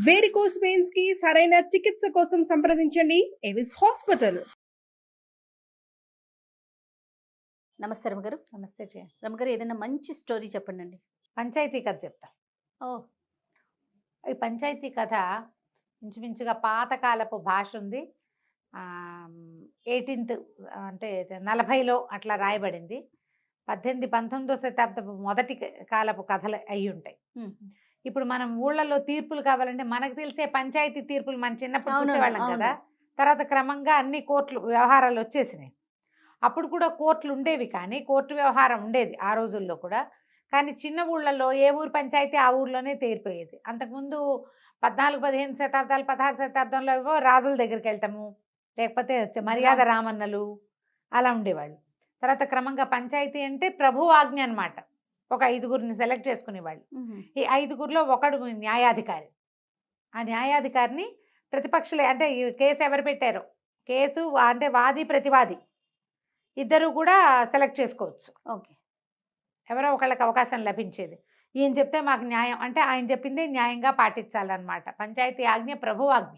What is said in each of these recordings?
Varicose veins కి సరైన చికిత్స కోసం సంప్రదించండి ఎవిస్ హాస్పిటల్. నమస్తే రమగారు. నమస్తే జయ. రమగారు, ఏదైనా మంచి స్టోరీ చెప్పండి అండి. పంచాయతీ కథ చెప్తా. ఈ పంచాయతీ కథ ఇంచుమించుగా పాతకాలపు భాష ఉంది. 18th అంటే 40లో అట్లా రాయబడింది. 19వ శతాబ్దపు మొదటి కాలపు కథలు అయి ఉంటాయి. ఇప్పుడు మనం ఊళ్ళల్లో తీర్పులు కావాలంటే మనకు తెలిసే పంచాయతీ తీర్పులు మన చిన్నప్పుడు చూసేవాళ్ళం కదా. తర్వాత క్రమంగా అన్ని కోర్టులు వ్యవహారాలు వచ్చేసినాయి. అప్పుడు కూడా కోర్టులు ఉండేవి, కానీ కోర్టు వ్యవహారం ఉండేది ఆ రోజుల్లో కూడా. కానీ చిన్న ఊళ్ళల్లో ఏ ఊరు పంచాయతీ ఆ ఊర్లోనే తీరిపోయేది. అంతకుముందు 14, 15 శతాబ్దాలు, 16 శతాబ్దంలో ఏవో రాజుల దగ్గరికి వెళ్తాము, లేకపోతే మర్యాద రామన్నలు అలా ఉండేవాళ్ళు. తర్వాత క్రమంగా పంచాయతీ అంటే ప్రభు ఆజ్ఞ అనమాట. ఒక 5గురిని సెలెక్ట్ చేసుకునేవాళ్ళు. ఈ 5గురిలో ఒకడు న్యాయాధికారి. ఆ న్యాయాధికారిని ప్రతిపక్షులే, అంటే ఈ కేసు ఎవరు పెట్టారో, కేసు అంటే వాది ప్రతివాది ఇద్దరు కూడా సెలెక్ట్ చేసుకోవచ్చు. ఓకే, ఎవరో ఒకళ్ళకి అవకాశం లభించేది. ఈయన చెప్తే మాకు న్యాయం అంటే ఆయన చెప్పిందే న్యాయంగా పాటించాలన్నమాట. పంచాయతీ ఆజ్ఞ ప్రభు ఆజ్ఞ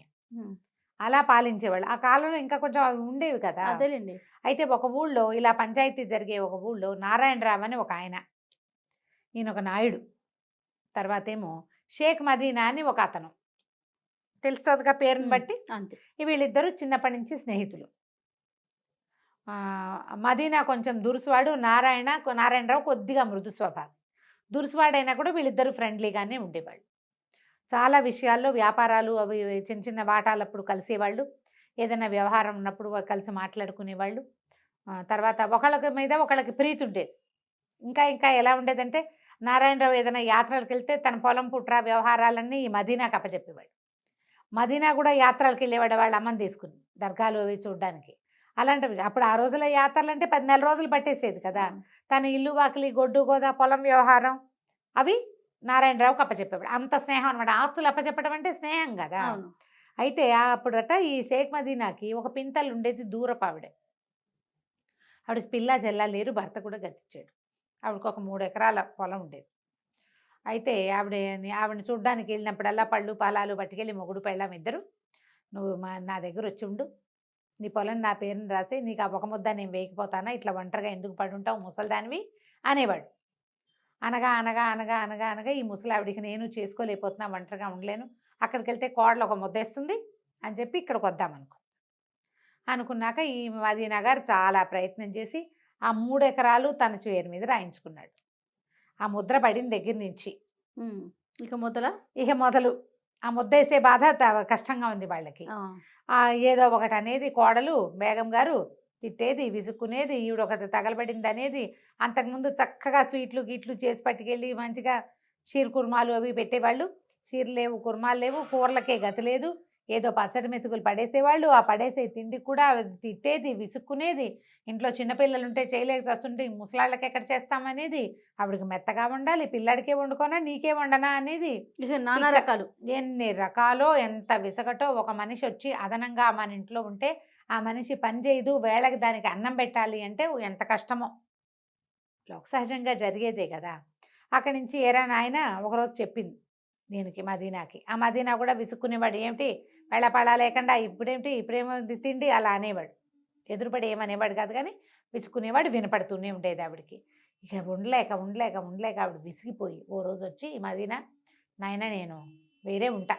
అలా పాలించేవాళ్ళు. ఆ కాలంలో ఇంకా కొంచెం అవి ఉండేవి కదా. అదేలేండి. అయితే ఒక ఊళ్ళో ఇలా పంచాయతీ జరిగే ఒక ఊళ్ళో నారాయణరావు అని ఒక ఆయన, ఈయన ఒక నాయుడు. తర్వాత ఏమో షేక్ మదీనా అని ఒక అతను, తెలుస్తుందిగా పేరుని బట్టి. అంతే. వీళ్ళిద్దరూ చిన్నప్పటి నుంచి స్నేహితులు. మదీనా కొంచెం దురుసువాడు, నారాయణరావు కొద్దిగా మృదు స్వభావం. దురుసువాడైనా కూడా వీళ్ళిద్దరూ ఫ్రెండ్లీగానే ఉండేవాళ్ళు. చాలా విషయాల్లో వ్యాపారాలు అవి చిన్న చిన్న వాటాలప్పుడు కలిసేవాళ్ళు. ఏదైనా వ్యవహారం ఉన్నప్పుడు కలిసి మాట్లాడుకునేవాళ్ళు. తర్వాత ఒకళ్ళకి మీద ఒకళ్ళకి ప్రీతి ఉండేది. ఇంకా ఎలా ఉండేదంటే, నారాయణరావు ఏదైనా యాత్రలకు వెళ్తే తన పొలం పుట్ర వ్యవహారాలన్నీ ఈ మదీనాకు అప్పచెప్పేవాడు. మదీనా కూడా యాత్రలకు వెళ్ళేవాడు వాళ్ళ అమ్మని తీసుకుని, దర్గాలు అవి చూడడానికి. అలాంటివి అప్పుడు ఆ రోజుల యాత్రలు అంటే 10 నెలల రోజులు పట్టేసేది కదా. తన ఇల్లు వాకిలి గొడ్డు గోదా పొలం వ్యవహారం అవి నారాయణరావుకి అప్పచెప్పేవాడు. అంత స్నేహం అనమాట. ఆస్తులు అప్పచెప్పడం అంటే స్నేహం కదా. అయితే అప్పుడట ఈ షేక్ మదీనాకి ఒక పింతలు ఉండేది, దూరపు ఆవిడ. ఆవిడకి పిల్ల జల్లా లేరు, భర్త కూడా గతిచ్చాడు. ఆవిడకి ఒక 3 ఎకరాల పొలం ఉండేది. అయితే ఆవిడని చూడ్డానికి వెళ్ళినప్పుడల్లా పళ్ళు పాలాలు పట్టుకెళ్ళి మొగుడు పెళ్ళాం ఇద్దరు, నువ్వు నా దగ్గర వచ్చి ఉండు, నీ పొలం నా పేరుని రాసి నీకు ఆ ఒక ముద్ద నేను వేయకపోతానా, ఇట్లా ఒంటరిగా ఎందుకు పడుంటావు ముసలిదానివి అనేవాడు. అనగా ఈ ముసలావిడికి నేను చేసుకోలేకపోతున్నా, ఒంటరిగా ఉండలేను, అక్కడికి వెళ్తే కోడలు ఒక ముద్ద వేస్తుంది అని చెప్పి ఇక్కడికి అనుకున్నాక ఈ మదీనా గారు చాలా ప్రయత్నం చేసి ఆ 3 ఎకరాలు తన పేరు మీద రాయించుకున్నాడు. ఆ ముద్ర పడిన దగ్గర నుంచి ఇక మొదలు ఆ ముద్ద వేసే బాధ కష్టంగా ఉంది వాళ్ళకి. ఏదో ఒకటి అనేది కోడలు బేగం గారు తిట్టేది, విసుక్కునేది, ఈవిడ ఒకటి తగలబడింది అనేది. అంతకుముందు చక్కగా స్వీట్లు గీట్లు చేసి పట్టుకెళ్ళి మంచిగా షీర్ కుర్మాలు అవి పెట్టేవాళ్ళు. షీర్లు లేవు, కుర్మాలు లేవు, కూరలకే గతి లేదు, ఏదో పచ్చడి మెతుకులు పడేసేవాళ్ళు. ఆ పడేసే తిండి కూడా తిట్టేది, విసుక్కునేది. ఇంట్లో చిన్నపిల్లలు ఉంటే చేయలేక చస్తుంటే ముసలాళ్ళకి ఎక్కడ చేస్తామనేది. ఆవిడకి మెత్తగా వండాలి, పిల్లాడికే వండుకోనా నీకే వండనా అనేది. నానా రకాలు, ఎన్ని రకాలో, ఎంత విసగటో. ఒక మనిషి వచ్చి అదనంగా మన ఇంట్లో ఉంటే ఆ మనిషి పని చేయదు, వేళకి దానికి అన్నం పెట్టాలి అంటే ఎంత కష్టమో. లోక సహజంగా జరిగేదే కదా. అక్కడి నుంచి ఏరా నాయన ఒకరోజు చెప్పింది దీనికి, మదీనాకి. ఆ మదీనా కూడా విసుక్కునేవాడు. ఏమిటి వెళ్ళపడా లేకుండా ఇప్పుడేమో తిండి అలా అనేవాడు. ఎదురుపడి ఏమనేవాడు కాదు, కానీ విసుక్కునేవాడు. వినపడుతూనే ఉండేది ఆవిడికి. ఇక ఉండలేక ఆవిడ విసిగిపోయి ఓ రోజు వచ్చి, మదీనా నాయన నేను వేరే ఉంటా,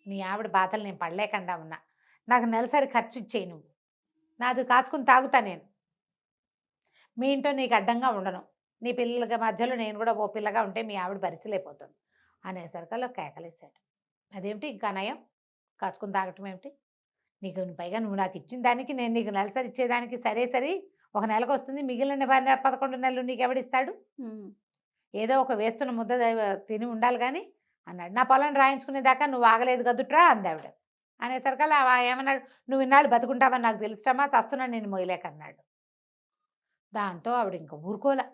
నీ ఆవిడ బాధలు నేను పడలేకుండా ఉన్నా, నాకు నెలసరి ఖర్చు ఇచ్చేయి, నువ్వు నాది కాచుకుని తాగుతా, నేను మీ ఇంట్లో నీకు అడ్డంగా ఉండను, నీ పిల్లల మధ్యలో నేను కూడా ఓ పిల్లగా ఉంటే మీ ఆవిడ భరించలేకపోతుంది అనేసరికల్లో కేకలేశాడు. అదేమిటి ఇంకా నయం, కాచుకుని తాగటం ఏమిటి, నీకు పైగా నువ్వు నాకు ఇచ్చిన దానికి నేను నీకు నెలసరి ఇచ్చేదానికి సరే ఒక నెలకు వస్తుంది, మిగిలిన 11 నెలలు నీకు ఎవడిస్తాడు, ఏదో ఒక వేస్తున్న ముద్ద తిని ఉండాలి కానీ అన్నాడు. నా పొలం రాయించుకునేదాకా నువ్వు ఆగలేదు కదుట్రా అందావిడ. అనేసరికల్లా ఏమన్నాడు, నువ్వు ఇన్నాళ్ళు బతుకుంటావని నాకు తెలుస్తామా, చస్తున్నా నేను మొయ్యలేకన్నాడు. దాంతో ఆవిడ ఇంకా ఊరుకోలే.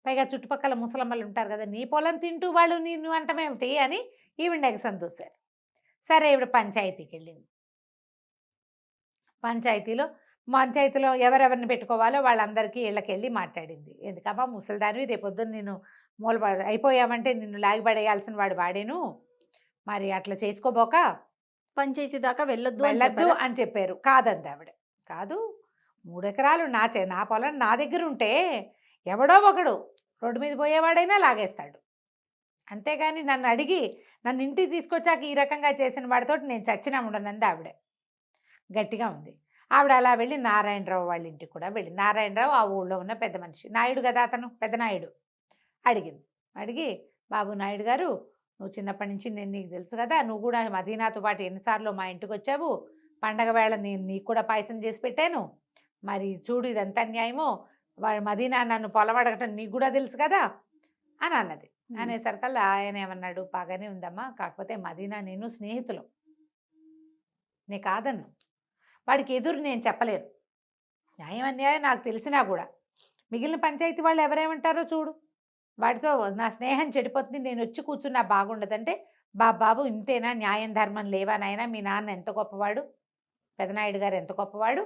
పైగా చుట్టుపక్కల ముసలమ్మలు ఉంటారు కదా, నీ పొలం తింటూ వాళ్ళు నిన్ను అంటమేమిటి అని ఈవిడ ఎగసం చూశారు. సరే ఈవిడ పంచాయతీకి వెళ్ళింది. పంచాయతీలో ఎవరెవరిని పెట్టుకోవాలో వాళ్ళందరికీ ఇళ్ళకెళ్ళి మాట్లాడింది. ఎందుకమ్మా ముసలిదానివి, రేపొద్దున నేను అయిపోయామంటే నిన్ను లాగిపడేయాల్సిన వాడు వాడేను, మరి అట్లా చేసుకోబోక పంచాయతీ దాకా వెళ్ళొద్దు అని వెళ్ళొద్దు చెప్పారా? అని చెప్పారు. కాదంది ఆవిడ. కాదు, 3 ఎకరాలు నా పొలం నా దగ్గర ఉంటే ఎవడో ఒకడు రోడ్డు మీద పోయేవాడైనా లాగేస్తాడు. అంతేగాని నన్ను అడిగి నన్ను ఇంటికి తీసుకొచ్చాక ఈ రకంగా చేసిన వాడితో నేను చచ్చినా ఉండనంది ఆవిడ. గట్టిగా ఉంది. ఆవిడ అలా వెళ్ళి నారాయణరావు వాళ్ళ ఇంటికి కూడా వెళ్ళి, నారాయణరావు ఆ ఊళ్ళో ఉన్న పెద్ద మనిషి, నాయుడు కదా అతను, పెద్ద నాయుడు. అడిగింది. అడిగి, బాబు నాయుడు గారు, నువ్వు చిన్నప్పటి నుంచి నేను నీకు తెలుసు కదా, నువ్వు కూడా మదీనాతో పాటు ఎన్నిసార్లు మా ఇంటికి వచ్చావు, పండగ వేళ నేను నీకు కూడా పాయసం చేసి పెట్టాను, మరి చూడు ఇదంతా న్యాయమో, వాడు మదీనా నన్ను పొలం అడగటం నీకు కూడా తెలుసు కదా అని అన్నది. అనేసరికల్లా ఆయన ఏమన్నాడు, బాగానే ఉందమ్మా, కాకపోతే మదీనా నేను స్నేహితులు, నే కాదన్ను, వాడికి ఎదురు నేను చెప్పలేను, న్యాయం అన్యాయం నాకు తెలిసినా కూడా మిగిలిన పంచాయతీ వాళ్ళు ఎవరేమంటారో చూడు, వాడితో నా స్నేహం చెడిపోతుంది, నేను వచ్చి కూర్చున్నా బాగుండదంటే, బాబు ఇంతేనా, న్యాయం ధర్మం లేవా నాయనా, మీ నాన్న ఎంత గొప్పవాడు, పెదనాయుడు గారు ఎంత గొప్పవాడు,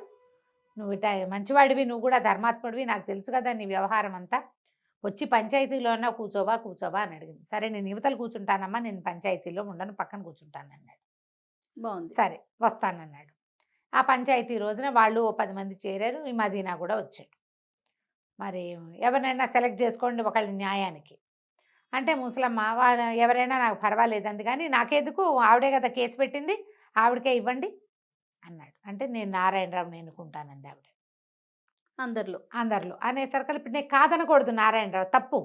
నువ్వు ఇట మంచివాడివి, నువ్వు కూడా ధర్మాత్ముడివి, నాకు తెలుసు కదా నీ వ్యవహారం అంతా, వచ్చి పంచాయతీలోనా కూర్చోవా అని అడిగింది. సరే నేను యువతలు కూర్చుంటానమ్మా, నేను పంచాయతీలో ఉండను, పక్కన కూర్చుంటాను అన్నాడు. బాగుంది. సరే వస్తానన్నాడు. ఆ పంచాయతీ రోజున వాళ్ళు 10 మంది చేరారు, ఈ మదీనా కూడా వచ్చాడు. మరి ఎవరినైనా సెలెక్ట్ చేసుకోండి ఒకళ్ళ న్యాయానికి అంటే, ముసలమ్మ ఎవరైనా నాకు పర్వాలేదండి, కానీ నాకెందుకు, ఆవిడే కదా కేసు పెట్టింది, ఆవిడకే ఇవ్వండి అన్నాడు. అంటే నేను నారాయణరావుని ఎన్నుకుంటానంది ఆవిడ. అందరిలో అనేసరికి ఇప్పుడు నేను కాదనకూడదు, నారాయణరావు తప్పు.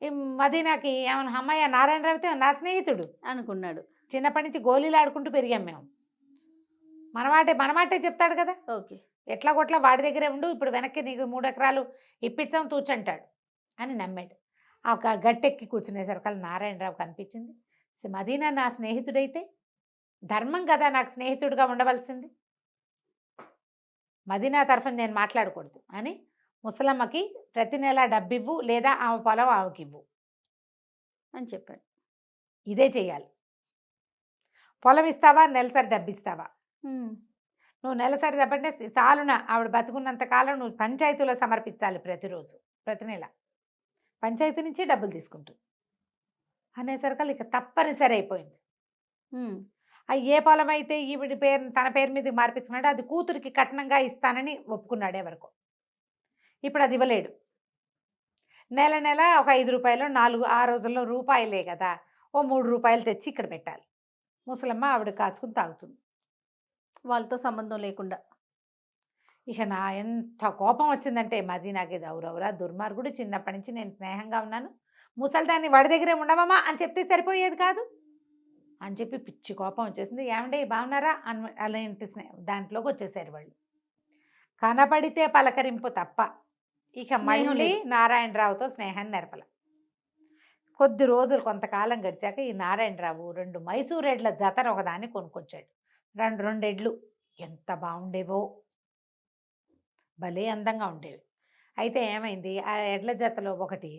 ఈ మదీనాకి ఏమన్నా, అమ్మాయి నారాయణరావు అయితే నా స్నేహితుడు అనుకున్నాడు. చిన్నప్పటి నుంచి గోళీలు ఆడుకుంటూ పెరిగాం మేము, మనమాటే చెప్తాడు కదా, ఓకే, ఎట్లా కొట్లా వాడి దగ్గరే ఉండు, ఇప్పుడు వెనక్కి నీకు 3 ఎకరాలు ఇప్పించాం తూచంటాడు అని నమ్మాడు. ఆ గట్టెక్కి కూర్చునేసరికి నారాయణరావు కనిపించింది, మదీనా నా స్నేహితుడైతే ధర్మం కదా నాకు స్నేహితుడిగా ఉండవలసింది, మదీనా తరఫున నేను మాట్లాడకూడదు అని ముసలమ్మకి ప్రతి నెల డబ్బివ్వు, లేదా ఆమె పొలం ఆమెకి ఇవ్వు అని చెప్పాడు. ఇదే చెయ్యాలి. పొలం ఇస్తావా, నెలసరి డబ్బు ఇస్తావా, నువ్వు నెలసరి డబ్బంటే చాలున ఆవిడ బతుకున్నంత కాలం నువ్వు పంచాయతీలో సమర్పించాలి ప్రతిరోజు, ప్రతి నెల పంచాయతీ నుంచి డబ్బులు తీసుకుంటుంది అనేసరికి ఇక తప్పనిసరి అయిపోయింది. ఏ పొలం అయితే ఈవిడి పేరు తన పేరు మీద మార్పించుకున్నాడు, అది కూతురికి కట్నంగా ఇస్తానని ఒప్పుకున్నాడు ఎవరికో. ఇప్పుడు అది ఇవ్వలేడు. నెల ఒక 5 రూపాయలు 4 ఆ రోజుల్లో రూపాయలే కదా, ఓ 3 రూపాయలు తెచ్చి ఇక్కడ పెట్టాలి. ముసలమ్మ ఆవిడ కాచుకుని తాగుతుంది, వాళ్ళతో సంబంధం లేకుండా. ఇక నా ఎంత కోపం వచ్చిందంటే, మదీనాకి దౌరవురా దుర్మార్గుడు, చిన్నప్పటి నుంచి నేను స్నేహంగా ఉన్నాను, ముసలిదాన్ని వాడి దగ్గరే ఉండవమ్మా అని చెప్తే సరిపోయేది కాదు అని చెప్పి పిచ్చి కోపం వచ్చేసింది. ఏమంటే బాగున్నారా అని అలాంటి దాంట్లోకి వచ్చేసారు వాళ్ళు. కనపడితే పలకరింపు తప్ప ఇక మళ్ళీ నారాయణరావుతో స్నేహాన్ని నెరపల. కొద్ది రోజులు కొంతకాలం గడిచాక ఈ నారాయణరావు 2 మైసూర్ ఎడ్ల జతను ఒకదాన్ని కొనుక్కొచ్చాడు. 2 ఎడ్లు ఎంత బాగుండేవో, భలే అందంగా ఉండేవి. అయితే ఏమైంది, ఆ ఎడ్ల జతలో ఒకటి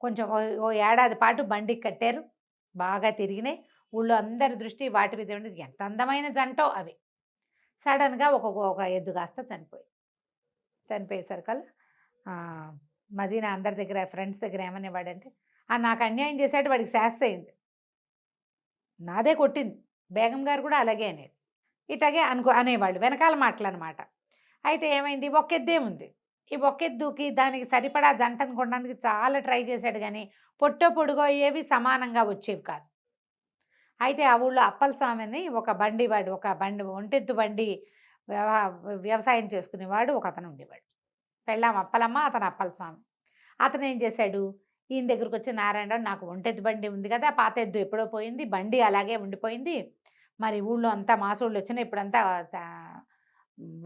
కొంచెం ఓ ఏడాది పాటు బండికి కట్టారు, బాగా తిరిగినాయి, ఊళ్ళో అందరి దృష్టి వాటి మీద ఉండేది, ఎంత అందమైన జంటో అవి. సడన్గా ఒక ఎద్దు కాస్త చనిపోయేసరికల్లా మదీనా అందరి దగ్గర ఫ్రెండ్స్ దగ్గర ఏమనేవాడంటే, నాకు అన్యాయం చేశాడు, వాడికి శాస్తి అయింది, నాదే కొట్టింది, బేగం గారు కూడా అలాగే అనేది, ఇట్లాగే అనేవాళ్ళు వెనకాల మాటలు అనమాట. అయితే ఏమైంది, ఒక్కెద్దే ఉంది, ఈ ఒక్కెద్దుకి దానికి సరిపడా జంటను కొనడానికి చాలా ట్రై చేశాడు, కానీ పొట్టో ఏవి సమానంగా వచ్చేవి కాదు. అయితే ఆ ఊళ్ళో అప్పలస్వామిని ఒక బండి ఒంటెద్దు బండి వ్యవసాయం చేసుకునేవాడు ఒక అతను ఉండేవాడు. పెళ్ళాం అప్పలమ్మ, అతను అప్పలస్వామి. అతను ఏం చేశాడు, ఈయన దగ్గరకు వచ్చి, నారాయణరావు నాకు ఒంటెద్దు బండి ఉంది కదా, పాత ఎద్దు ఎప్పుడో పోయింది, బండి అలాగే ఉండిపోయింది, మరి ఊళ్ళో అంతా మాసోళ్ళు వచ్చినా ఇప్పుడంతా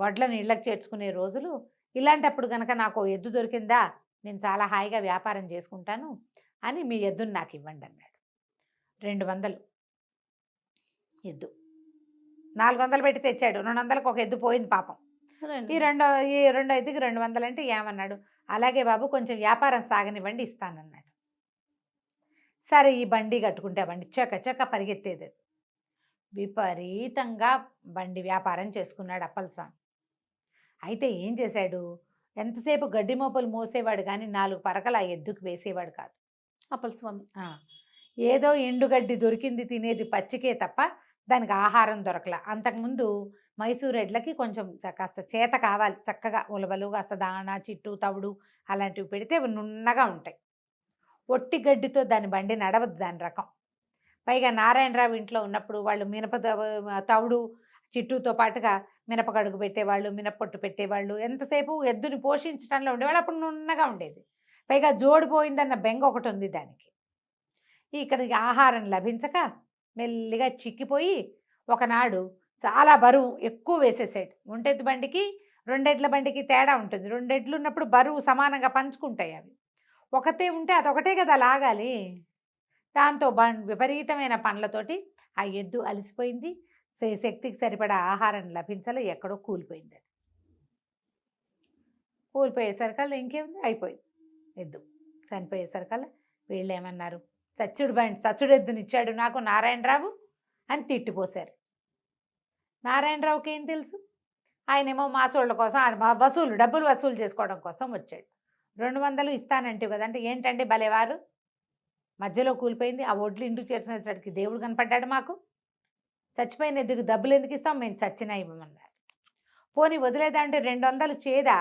వడ్లను ఇళ్ళకి చేర్చుకునే రోజులు, ఇలాంటప్పుడు కనుక నాకు ఎద్దు దొరికిందా, నేను చాలా హాయిగా వ్యాపారం చేసుకుంటాను అని మీ ఎద్దుని నాకు ఇవ్వండి అన్నాడు. 200 ఎద్దు, 400 పెట్టి తెచ్చాడు, 200కి ఒక ఎద్దు పోయింది పాపం. ఈ రెండో ఎద్దుకి 200 అంటే ఏమన్నాడు, అలాగే బాబు కొంచెం వ్యాపారం సాగనివ్వండి ఇస్తానన్నాడు. సరే ఈ బండి కట్టుకుంటే బండి చక్క పరిగెత్తేది, విపరీతంగా బండి వ్యాపారం చేసుకున్నాడు అప్పలస్వామి. అయితే ఏం చేశాడు, ఎంతసేపు గడ్డి మోపులు మోసేవాడు కానీ 4 పరకలు ఆ ఎద్దుకు వేసేవాడు కాదు అప్పలస్వామి. ఏదో ఎండుగడ్డి దొరికింది తినేది పచ్చికే తప్ప దానికి ఆహారం దొరకల. అంతకుముందు మైసూర్ ఎడ్లకి కొంచెం కాస్త చేత కావాలి, చక్కగా ఉలవలు, కాస్త దాణా, చిట్టు, తవుడు అలాంటివి పెడితే అవి నున్నగా ఉంటాయి. ఒట్టి గడ్డితో దాని బండి నడవద్దు దాని రకం. పైగా నారాయణరావు ఇంట్లో ఉన్నప్పుడు వాళ్ళు తవుడు, చిట్టుతో పాటుగా మినపగడుగు పెట్టేవాళ్ళు, మినప్పొట్టు పెట్టేవాళ్ళు. ఎంతసేపు ఎద్దుని పోషించడంలో ఉండేవాళ్ళు. అప్పుడు నున్నగా ఉండేది. పైగా జోడిపోయిందన్న బెంగ ఒకటి ఉంది దానికి. ఇక్కడికి ఆహారం లభించక మెల్లిగా చిక్కిపోయి ఒకనాడు చాలా బరువు ఎక్కువ వేసేసాడు. ఒంటెద్దు బండికి రెండెడ్ల బండికి తేడా ఉంటుంది. రెండెడ్లు ఉన్నప్పుడు బరువు సమానంగా పంచుకుంటాయి. అవి ఒకటే ఉంటే అదొకటే కదా లాగాలి. దాంతో విపరీతమైన పనులతోటి ఆ ఎద్దు అలసిపోయింది. శక్తికి సరిపడా ఆహారం లభించాలి, ఎక్కడో కూలిపోయింది. అది కూలిపోయేసరికల్లా ఇంకేముంది, అయిపోయింది. ఎద్దు చనిపోయేసరికల్లా వీళ్ళు ఏమన్నారు, చచ్చుడు ఎద్దునిచ్చాడు నాకు నారాయణరావు అని తిట్టిపోశారు. నారాయణరావుకి ఏం తెలుసు, ఆయనేమో మాసోళ్ళ కోసం డబ్బులు వసూలు చేసుకోవడం కోసం వచ్చాడు. 200 ఇస్తానంటే కదంటే, ఏంటంటే భలేవారు, మధ్యలో కూలిపోయింది, ఆ ఒడ్లు ఇంటికి చేర్చినప్పటికి దేవుడు కనపడ్డాడు మాకు, చచ్చిపోయిన ఎద్దుకు డబ్బులు ఎందుకు ఇస్తాం, మేము చచ్చినా ఇవ్వమన్నారు. పోనీ వదిలేదంటే 200 చేదా,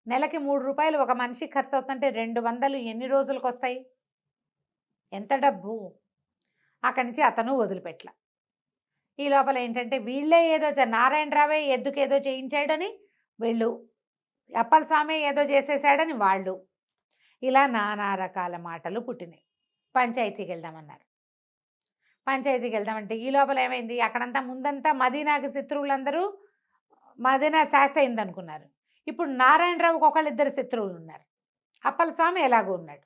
నెలకి 3 రూపాయలు ఒక మనిషి ఖర్చు అవుతుంటే 200 ఎన్ని రోజులకు వస్తాయి, ఎంత డబ్బు. అక్కడి నుంచి అతను వదిలిపెట్ల. ఈ లోపల ఏంటంటే వీళ్ళే ఏదో నారాయణరావే ఎద్దుకేదో చేయించాడని వీళ్ళు, అప్పల స్వామి ఏదో చేసేసాడని వాళ్ళు, ఇలా నానా రకాల మాటలు పుట్టినాయి. పంచాయతీకి వెళ్దామన్నారు. పంచాయతీకి వెళ్దామంటే ఈ లోపల ఏమైంది, అక్కడంతా ముందంతా మదీనాకి శత్రువులందరూ మదీనా శాస్తి అయిందనుకున్నారు. ఇప్పుడు నారాయణరావుకి ఒకళ్ళిద్దరు శత్రువులు ఉన్నారు. అప్పల స్వామి ఎలాగో ఉన్నాడు.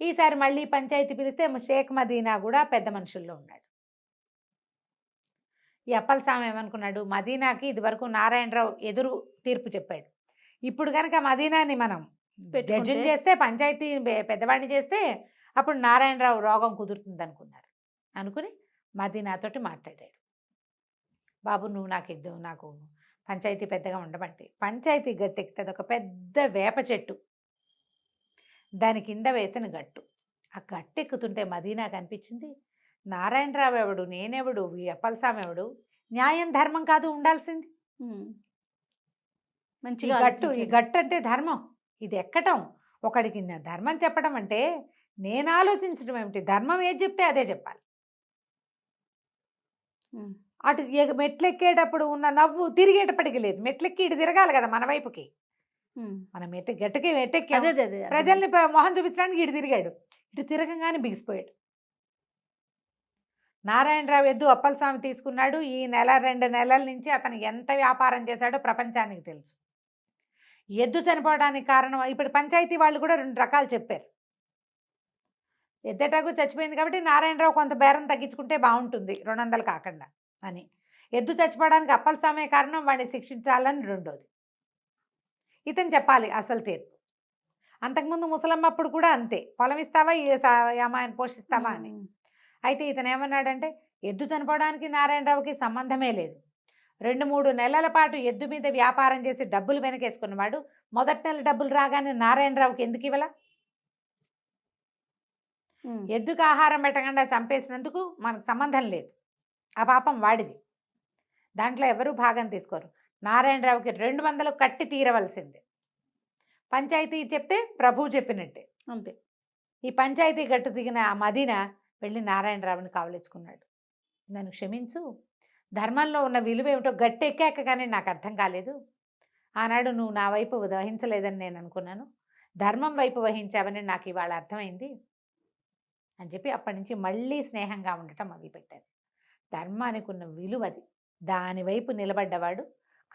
ఈసారి మళ్ళీ పంచాయతీ పిలిస్తే షేక్ మదీనా కూడా పెద్ద మనుషుల్లో ఉన్నాడు. ఈ అప్పల స్వామి ఏమనుకున్నాడు, మదీనాకి ఇది వరకు నారాయణరావు ఎదురు తీర్పు చెప్పాడు. ఇప్పుడు కనుక మదీనాని మనం జడ్జిని చేస్తే, పంచాయతీ పెద్దవాడిని చేస్తే అప్పుడు నారాయణరావు రోగం కుదురుతుంది అనుకున్నారు. అనుకుని మదీనాతోటి మాట్లాడాడు. బాబు నువ్వు నాకు పంచాయతీ పెద్దగా ఉండబట్టి, పంచాయతీ గట్టెక్కుతుంది ఒక పెద్ద వేప చెట్టు, దాని కింద వేసిన గట్టు. ఆ గట్టెక్కుతుంటే మదీనాకు అనిపించింది, నారాయణరావు ఎవడు, నేనెవడు, ఈ అప్పలస్వామి ఎవడు, న్యాయం ధర్మం కాదు ఉండాల్సింది. మంచిగా ఈ గట్టు అంటే ధర్మం, ఇది ఎక్కటం, ఒకడికి ధర్మం చెప్పడం అంటే నేను ఆలోచించడం ఏమిటి, ధర్మం ఏది చెప్తే అదే చెప్పాలి. అటు మెట్లెక్కేటప్పుడు ఉన్న నవ్వు తిరిగేటప్పటికి లేదు, మెట్లెక్కి ఇటు తిరగాలి కదా మన వైపుకి. మనం గట్టికి మెట్టెక్కి ప్రజల్ని మొహం చూపించడానికి ఇటు తిరిగాడు, ఇటు తిరగంగానే బిగిసిపోయాడు. నారాయణరావు ఎద్దు అప్పలస్వామి తీసుకున్నాడు. ఈ 1-2 నెలల నుంచి అతను ఎంత వ్యాపారం చేశాడో ప్రపంచానికి తెలుసు. ఎద్దు చనిపోవడానికి కారణం, ఇప్పుడు పంచాయతీ వాళ్ళు కూడా 2 రకాలు చెప్పారు. ఎద్దటాకు చచ్చిపోయింది కాబట్టి నారాయణరావు కొంత బేరం తగ్గించుకుంటే బాగుంటుంది 200 కాకుండా అని. ఎద్దు చచ్చిపోవడానికి అప్పలస్వామే కారణం, వాడిని శిక్షించాలని రెండోది. ఇతను చెప్పాలి అసలు తీర్పు. అంతకుముందు ముసలమ్మ అప్పుడు కూడా అంతే, పొలం ఇస్తావా అమ్మాయిని పోషిస్తావా అని. అయితే ఇతను ఏమన్నాడంటే, ఎద్దు చనిపోవడానికి నారాయణరావుకి సంబంధమే లేదు. 2-3 నెలల పాటు ఎద్దు మీద వ్యాపారం చేసి డబ్బులు వెనకేసుకున్నవాడు మొదటి నెల డబ్బులు రాగానే నారాయణరావుకి ఎందుకు ఇవ్వాల? ఎద్దుకు ఆహారం పెట్టకుండా చంపేసినందుకు మనకు సంబంధం లేదు, ఆ పాపం వాడిది. దాంట్లో ఎవరూ భాగం తీసుకోరు. నారాయణరావుకి 200 కట్టి తీరవలసిందే. పంచాయతీ చెప్తే ప్రభువు చెప్పినట్టే అంతే. ఈ పంచాయతీ గట్టు దిగిన ఆ మదీనా వెళ్ళి నారాయణరావుని కావలించుకున్నాడు. నన్ను క్షమించు, ధర్మంలో ఉన్న విలువ ఏమిటో గట్టెక్కాక కానీ నాకు అర్థం కాలేదు. ఆనాడు నువ్వు నా వైపు వహించలేదని నేను అనుకున్నాను, ధర్మం వైపు వహించావని నాకు ఇవాళ అర్థమైంది అని చెప్పి అప్పటి నుంచి మళ్ళీ స్నేహంగా ఉండటం మొదలుపెట్టారు. ధర్మానికి ఉన్న విలువది, దాని వైపు నిలబడ్డవాడు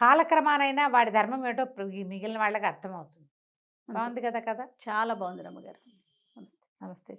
కాలక్రమానైనా వాడి ధర్మం ఏమిటో మిగిలిన వాళ్ళకి అర్థమవుతుంది. బాగుంది కదా, చాలా బాగుంది రమ్మగారు. నమస్తే. నమస్తే.